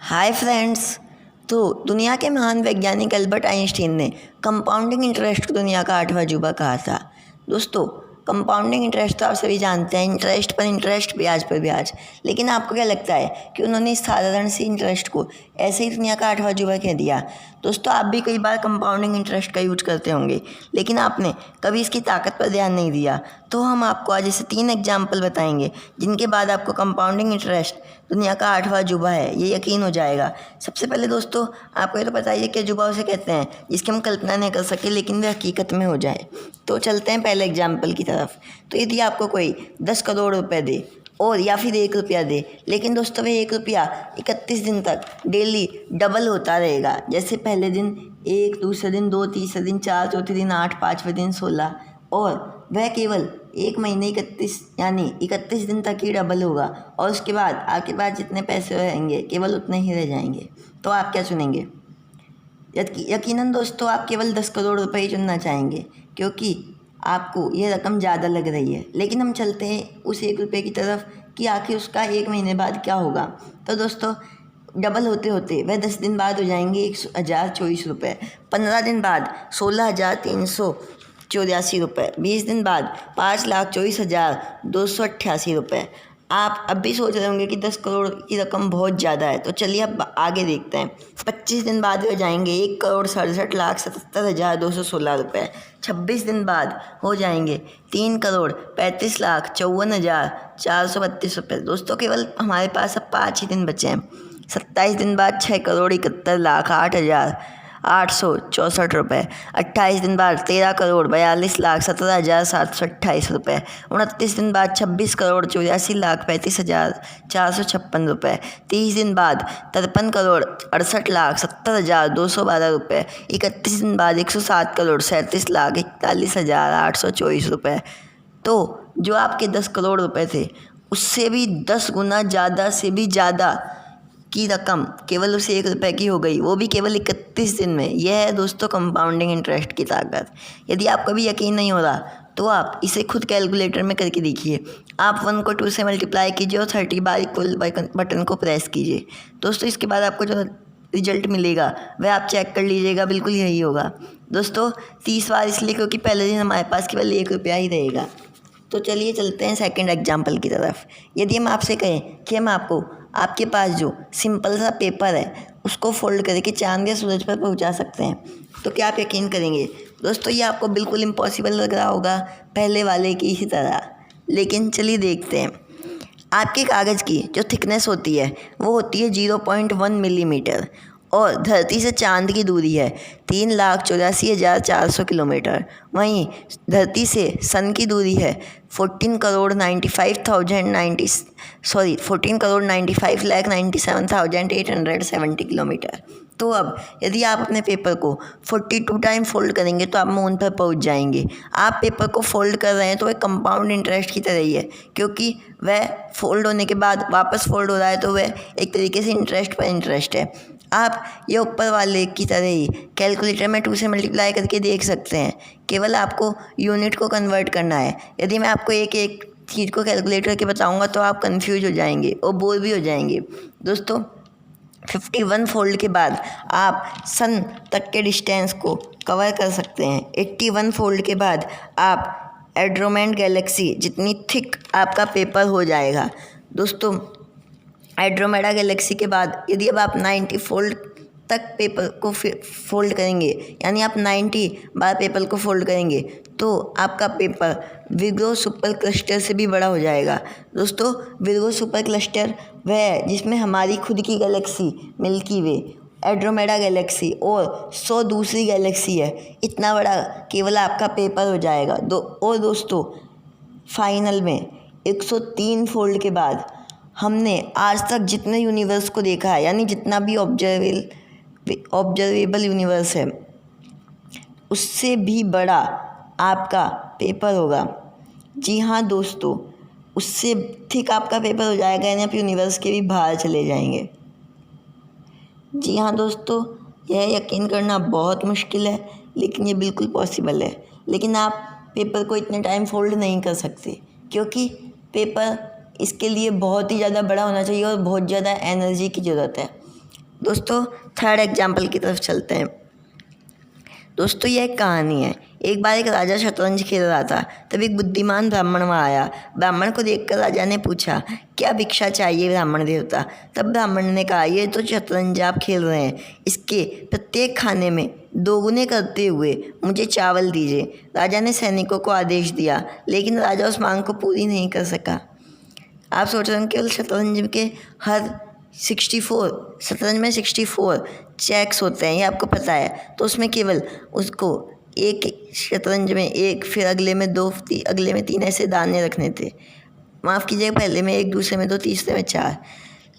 Hi friends. तो दुनिया के महान वैज्ञानिक अल्बर्ट आइंस्टीन ने कंपाउंडिंग इंटरेस्ट को दुनिया का 8वां अजूबा कहा था। दोस्तों, कंपाउंडिंग इंटरेस्ट तो आप सभी जानते हैं, इंटरेस्ट पर इंटरेस्ट, ब्याज पर ब्याज। लेकिन आपको क्या लगता है कि उन्होंने इस साधारण सी इंटरेस्ट को ऐसे ही दुनिया का 8वां अजूबा कह दिया? दोस्तों, आप भी कई बार कंपाउंडिंग इंटरेस्ट का यूज करते होंगे, लेकिन आपने कभी इसकी ताकत पर ध्यान नहीं दिया। तो हम आपको आज ऐसे 3 एग्जाम्पल बताएंगे जिनके बाद आपको कंपाउंडिंग इंटरेस्ट दुनिया का 8वां अजूबा है ये यकीन हो जाएगा। सबसे पहले दोस्तों, आपको ये तो पता ही है कि अजूबा उसे कहते हैं जिसकी हम कल्पना नहीं कर सके लेकिन वह हकीकत में हो जाए। तो चलते हैं पहले एग्जाम्पल की तरफ। तो यदि आपको कोई 10 करोड़ रुपए दे और या फिर 1 रुपया दे, लेकिन दोस्तों वह 1 रुपया 31 दिन तक डेली डबल होता रहेगा। जैसे पहले दिन 1, दूसरे दिन 2, तीसरे दिन 4, चौथे दिन 8, 5वें दिन 16, और वह केवल 1 महीने 31 दिन तक ही डबल होगा। और उसके बाद आपके पास जितने पैसे रहेंगे केवल उतने ही रह जाएंगे। तो आप क्या चुनेंगे? यकीनन दोस्तों आप केवल 10 करोड़ रुपए ही चुनना चाहेंगे, क्योंकि आपको यह रकम ज़्यादा लग रही है। लेकिन हम चलते हैं उस 1 रुपये की तरफ कि आखिर उसका 1 महीने बाद क्या होगा। तो दोस्तों, डबल होते होते वह 10 दिन बाद हो जाएंगे 1,024 रुपये, 15 दिन बाद 16,384 रुपये, 20 दिन बाद 5,24,288 रुपये। आप अब भी सोच रहे होंगे कि 10 करोड़ की रकम बहुत ज़्यादा है। तो चलिए अब आगे देखते हैं। 25 दिन बाद हो जाएंगे 1,67,77,216 रुपये। 26 दिन बाद हो जाएंगे 3,35,54,432 रुपये। दोस्तों, केवल हमारे पास अब 5 ही दिन बचे हैं। 27 दिन बाद 6,71,08,864 रुपये। 28 दिन बाद 13,42,17,728 रुपये। 29 दिन बाद 26,84,35,456 रुपये। 30 दिन बाद 53,68,70,212 रुपये। 31 दिन बाद 107,37,41,824 रुपये। तो जो आपके 10 करोड़ रुपए थे उससे भी 10 गुना ज़्यादा से भी ज़्यादा की रकम केवल उसे 1 रुपये की हो गई, वो भी केवल 31 दिन में। यह है दोस्तों कंपाउंडिंग इंटरेस्ट की ताकत। यदि आपको भी यकीन नहीं हो रहा तो आप इसे खुद कैलकुलेटर में करके देखिए। आप 1 को 2 से मल्टीप्लाई कीजिए और 30 बार इक्वल बटन को प्रेस कीजिए। दोस्तों, इसके बाद आपको जो रिजल्ट मिलेगा वह आप चेक कर लीजिएगा, बिल्कुल यही होगा। दोस्तों, 30 बार इसलिए क्योंकि पहले दिन हमारे पास केवल 1 रुपया ही रहेगा। तो चलिए चलते हैं सेकंड एग्जाम्पल की तरफ। यदि हम आपसे कहें कि हम आपको आपके पास जो सिंपल सा पेपर है उसको फोल्ड करके चांद या सूरज पर पहुंचा सकते हैं, तो क्या आप यकीन करेंगे? दोस्तों, ये आपको बिल्कुल इम्पॉसिबल लग रहा होगा, पहले वाले की ही तरह। लेकिन चलिए देखते हैं। आपके कागज़ की जो थिकनेस होती है वो होती है 0.1 मिलीमीटर, और धरती से चांद की दूरी है 3,84,400 किलोमीटर। वहीं धरती से सन की दूरी है 14,95,97,870 किलोमीटर। तो अब यदि आप अपने पेपर को 42 टाइम फोल्ड करेंगे तो आप मून पर पहुंच जाएंगे। आप पेपर को फोल्ड कर रहे हैं तो वह कंपाउंड इंटरेस्ट की तरह ही है, क्योंकि वह फोल्ड होने के बाद वापस फोल्ड हो रहा है, तो वह एक तरीके से इंटरेस्ट पर इंटरेस्ट है। आप ये ऊपर वाले की तरह ही कैलकुलेटर में 2 से मल्टीप्लाई करके देख सकते हैं। केवल आपको यूनिट को कन्वर्ट करना है। यदि मैं आपको एक एक चीज़ को कैलकुलेट करके बताऊंगा तो आप कंफ्यूज हो जाएंगे और बोर भी हो जाएंगे। दोस्तों, 51 फोल्ड के बाद आप सन तक के डिस्टेंस को कवर कर सकते हैं। 81 फोल्ड के बाद आप एंड्रोमेडा गैलेक्सी जितनी थिक आपका पेपर हो जाएगा। दोस्तों, एंड्रोमेडा गैलेक्सी के बाद यदि अब आप 90 फोल्ड तक पेपर को फोल्ड करेंगे, यानी आप 90 बार पेपर को फोल्ड करेंगे, तो आपका पेपर विर्गो सुपर क्लस्टर से भी बड़ा हो जाएगा। दोस्तों, विर्गो सुपर क्लस्टर वह है जिसमें हमारी खुद की गैलेक्सी मिल्की वे, एंड्रोमेडा गैलेक्सी और 100 दूसरी गैलेक्सी है। इतना बड़ा केवल आपका पेपर हो जाएगा। और दोस्तों, फाइनल में 103 फोल्ड के बाद हमने आज तक जितने यूनिवर्स को देखा है, यानी जितना भी ऑब्जर्वेबल यूनिवर्स है, उससे भी बड़ा आपका पेपर होगा। जी हाँ दोस्तों, उससे थिक आपका पेपर हो जाएगा, यानी आप यूनिवर्स के भी बाहर चले जाएंगे। जी हाँ दोस्तों, यह यकीन करना बहुत मुश्किल है, लेकिन ये बिल्कुल पॉसिबल है। लेकिन आप पेपर को इतने टाइम फोल्ड नहीं कर सकते, क्योंकि पेपर इसके लिए बहुत ही ज़्यादा बड़ा होना चाहिए और बहुत ज़्यादा एनर्जी की ज़रूरत है। दोस्तों थर्ड एग्जाम्पल की तरफ चलते हैं। दोस्तों ये एक कहानी है। एक बार एक राजा शतरंज खेल रहा था, तब एक बुद्धिमान ब्राह्मण वहाँ आया। ब्राह्मण को देखकर राजा ने पूछा, क्या भिक्षा चाहिए ब्राह्मण देवता? तब ब्राह्मण ने कहा, ये तो शतरंज आप खेल रहे हैं, इसके प्रत्येक खाने में दोगुने करते हुए मुझे चावल दीजिए। राजा ने सैनिकों को आदेश दिया, लेकिन राजा उस मांग को पूरी नहीं कर सका। आप सोच रहे हैं केवल शतरंज के हर 64 शतरंज में 64 चेक्स होते हैं, ये आपको पता है। तो उसमें केवल उसको एक शतरंज में एक, फिर अगले में 2, अगले में 3 ऐसे दाने रखने थे। माफ़ कीजिएगा, पहले में 1, दूसरे में 2, तीसरे में 4।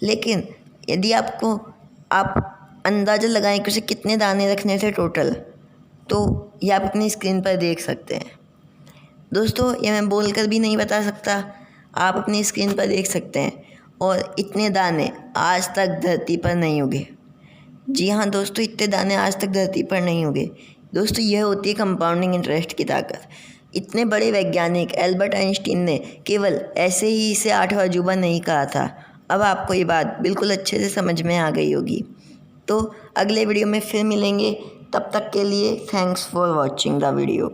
लेकिन यदि आप अंदाज़ा लगाएं कि उसे कितने दाने रखने थे टोटल, तो ये आप अपनी स्क्रीन पर देख सकते हैं। दोस्तों ये मैं बोलकर भी नहीं बता सकता, आप अपनी स्क्रीन पर देख सकते हैं। और इतने दाने आज तक धरती पर नहीं उगे। जी हाँ दोस्तों, इतने दाने आज तक धरती पर नहीं उगे। दोस्तों यह होती है कंपाउंडिंग इंटरेस्ट की ताकत। इतने बड़े वैज्ञानिक एल्बर्ट आइंस्टीन ने केवल ऐसे ही इसे 8वां अजूबा नहीं कहा था। अब आपको ये बात बिल्कुल अच्छे से समझ में आ गई होगी। तो अगले वीडियो में फिर मिलेंगे, तब तक के लिए thanks for watching the video.